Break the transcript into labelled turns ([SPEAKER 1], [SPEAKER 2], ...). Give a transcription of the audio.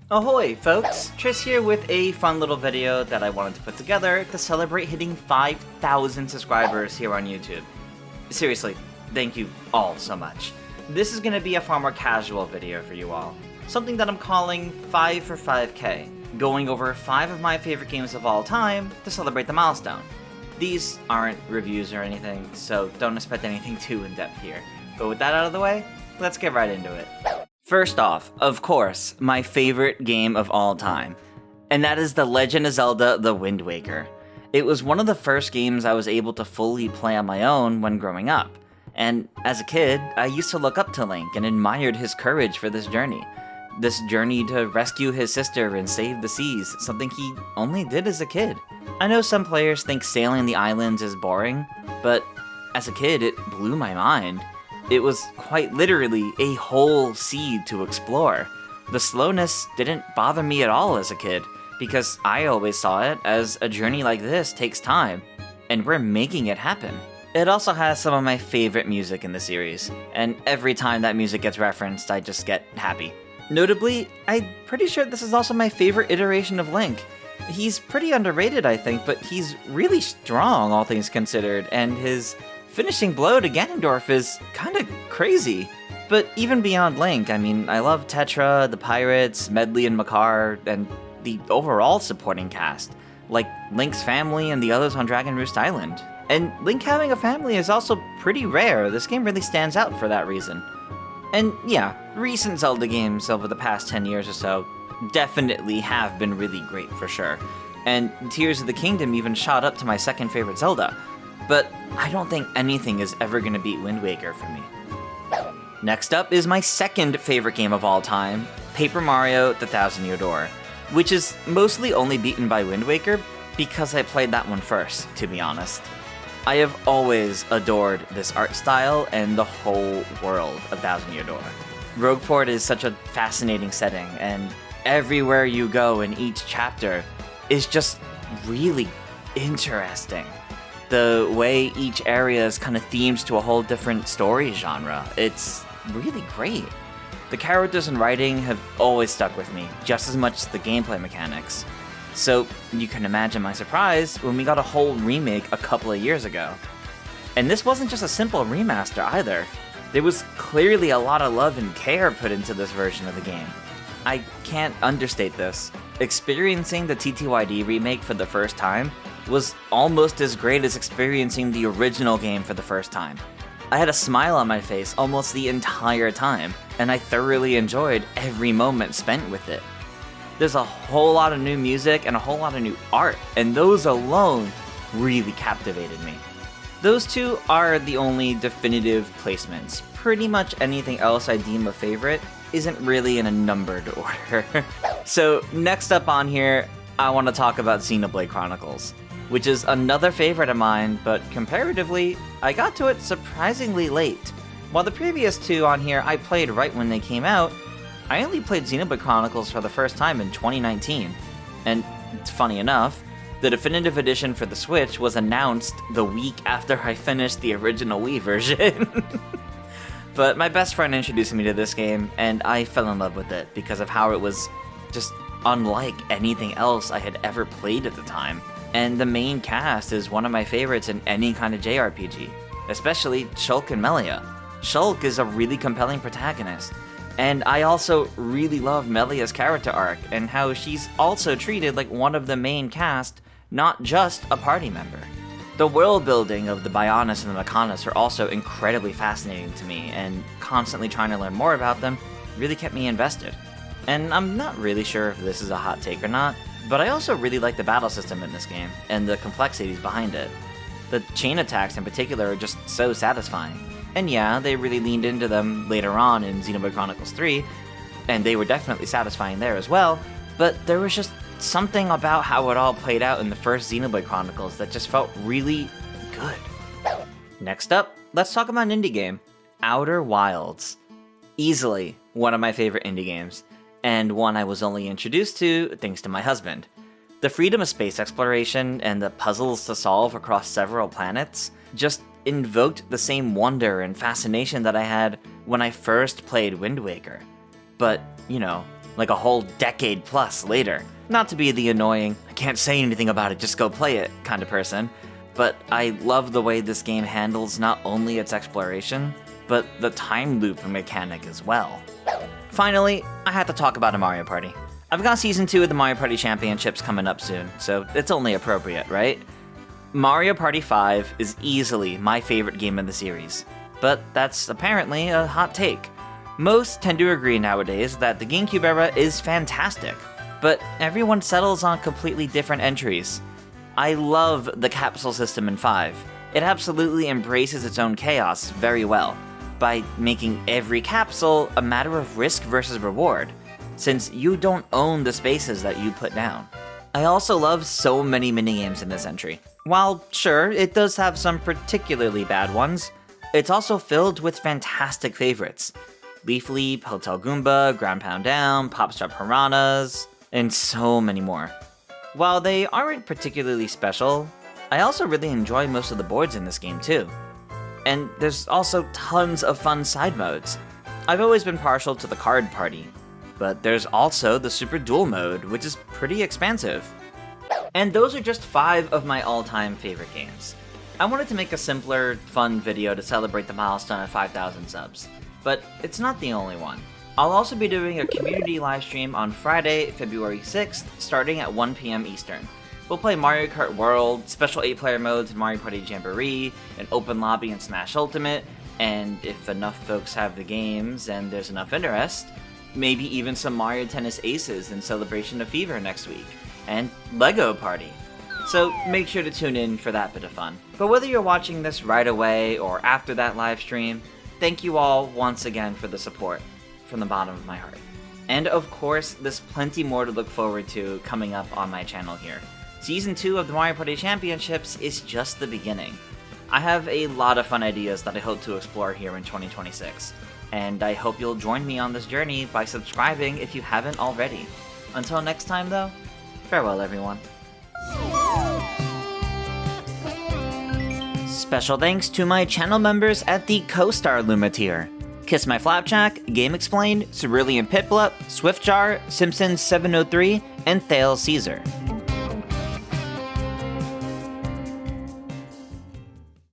[SPEAKER 1] Ahoy folks, Tris here with a fun little video that I wanted to put together to celebrate hitting 5,000 subscribers here on YouTube. Seriously, thank you all so much. This is going to be a far more casual video for you all. Something that I'm calling 5 for 5k, going over 5 of my favorite games of all time to celebrate the milestone. These aren't reviews or anything, so don't expect anything too in-depth here. But with that out of the way, let's get right into it. First off, of course, my favorite game of all time, and that is The Legend of Zelda: The Wind Waker. It was one of the first games I was able to fully play on my own when growing up, and as a kid, I used to look up to Link and admired his courage for this journey. This journey to rescue his sister and save the seas, something he only did as a kid. I know some players think sailing the islands is boring, but as a kid, it blew my mind. It was quite literally a whole sea to explore. The slowness didn't bother me at all as a kid, because I always saw it as a journey like this takes time, and we're making it happen. It also has some of my favorite music in the series, and every time that music gets referenced, I just get happy. Notably, I'm pretty sure this is also my favorite iteration of Link. He's pretty underrated, I think, but he's really strong, all things considered, and his finishing blow to Ganondorf is kinda crazy. But even beyond Link, I mean, I love Tetra, the pirates, Medley and Makar, and the overall supporting cast, like Link's family and the others on Dragon Roost Island. And Link having a family is also pretty rare. This game really stands out for that reason. And yeah, recent Zelda games over the past 10 years or so definitely have been really great for sure. And Tears of the Kingdom even shot up to my second favorite Zelda. But I don't think anything is ever gonna beat Wind Waker for me. Next up is my second favorite game of all time, Paper Mario: The Thousand Year Door, which is mostly only beaten by Wind Waker because I played that one first, to be honest. I have always adored this art style and the whole world of Thousand Year Door. Rogueport is such a fascinating setting, and everywhere you go in each chapter is just really interesting. The way each area is kind of themed to a whole different story genre. It's really great. The characters and writing have always stuck with me, just as much as the gameplay mechanics. So you can imagine my surprise when we got a whole remake a couple of years ago. And this wasn't just a simple remaster either. There was clearly a lot of love and care put into this version of the game. I can't understate this. Experiencing the TTYD remake for the first time was almost as great as experiencing the original game for the first time. I had a smile on my face almost the entire time, and I thoroughly enjoyed every moment spent with it. There's a whole lot of new music and a whole lot of new art, and those alone really captivated me. Those two are the only definitive placements. Pretty much anything else I deem a favorite isn't really in a numbered order. So next up on here, I want to talk about Xenoblade Chronicles, which is another favorite of mine, but comparatively, I got to it surprisingly late. While the previous two on here I played right when they came out, I only played Xenoblade Chronicles for the first time in 2019. And it's funny enough, the definitive edition for the Switch was announced the week after I finished the original Wii version. But my best friend introduced me to this game, and I fell in love with it because of how it was just unlike anything else I had ever played at the time. And the main cast is one of my favorites in any kind of JRPG, especially Shulk and Melia. Shulk is a really compelling protagonist, and I also really love Melia's character arc and how she's also treated like one of the main cast, not just a party member. The world building of the Bionis and the Makanis are also incredibly fascinating to me, and constantly trying to learn more about them really kept me invested. And I'm not really sure if this is a hot take or not, but I also really like the battle system in this game, and the complexities behind it. The chain attacks in particular are just so satisfying. And yeah, they really leaned into them later on in Xenoblade Chronicles 3, and they were definitely satisfying there as well, but there was just something about how it all played out in the first Xenoblade Chronicles that just felt really good. Next up, let's talk about an indie game, Outer Wilds. Easily one of my favorite indie games, and one I was only introduced to thanks to my husband. The freedom of space exploration and the puzzles to solve across several planets just invoked the same wonder and fascination that I had when I first played Wind Waker. But, you know, like a whole decade plus later. Not to be the annoying, I can't say anything about it, just go play it kind of person, but I love the way this game handles not only its exploration, but the time loop mechanic as well. Finally, I have to talk about a Mario Party. I've got Season 2 of the Mario Party Championships coming up soon, so it's only appropriate, right? Mario Party 5 is easily my favorite game in the series, but that's apparently a hot take. Most tend to agree nowadays that the GameCube era is fantastic, but everyone settles on completely different entries. I love the capsule system in 5. It absolutely embraces its own chaos very well, by making every capsule a matter of risk versus reward, since you don't own the spaces that you put down. I also love so many minigames in this entry. While sure, it does have some particularly bad ones, it's also filled with fantastic favorites. Leaf Leap, Hotel Goomba, Ground Pound Down, Popstrap Piranhas, and so many more. While they aren't particularly special, I also really enjoy most of the boards in this game too. And there's also tons of fun side modes. I've always been partial to the card party, but there's also the Super Duel mode, which is pretty expansive. And those are just 5 of my all-time favorite games. I wanted to make a simpler, fun video to celebrate the milestone of 5,000 subs, but it's not the only one. I'll also be doing a community livestream on Friday, February 6th, starting at 1 PM Eastern. We'll play Mario Kart World, special 8-player modes in Mario Party Jamboree, an open lobby in Smash Ultimate, and if enough folks have the games and there's enough interest, maybe even some Mario Tennis Aces in celebration of Fever next week, and Lego Party. So make sure to tune in for that bit of fun. But whether you're watching this right away or after that live stream, thank you all once again for the support, from the bottom of my heart. And of course, there's plenty more to look forward to coming up on my channel here. Season 2 of the Mario Party Championships is just the beginning. I have a lot of fun ideas that I hope to explore here in 2026, and I hope you'll join me on this journey by subscribing if you haven't already. Until next time though, farewell everyone. Special thanks to my channel members at the Co-Star Luma tier: Kiss My Flapjack, Game Explained, Cerulean Piplup, Swiftjar, Simpsons 703, and Thale Caesar.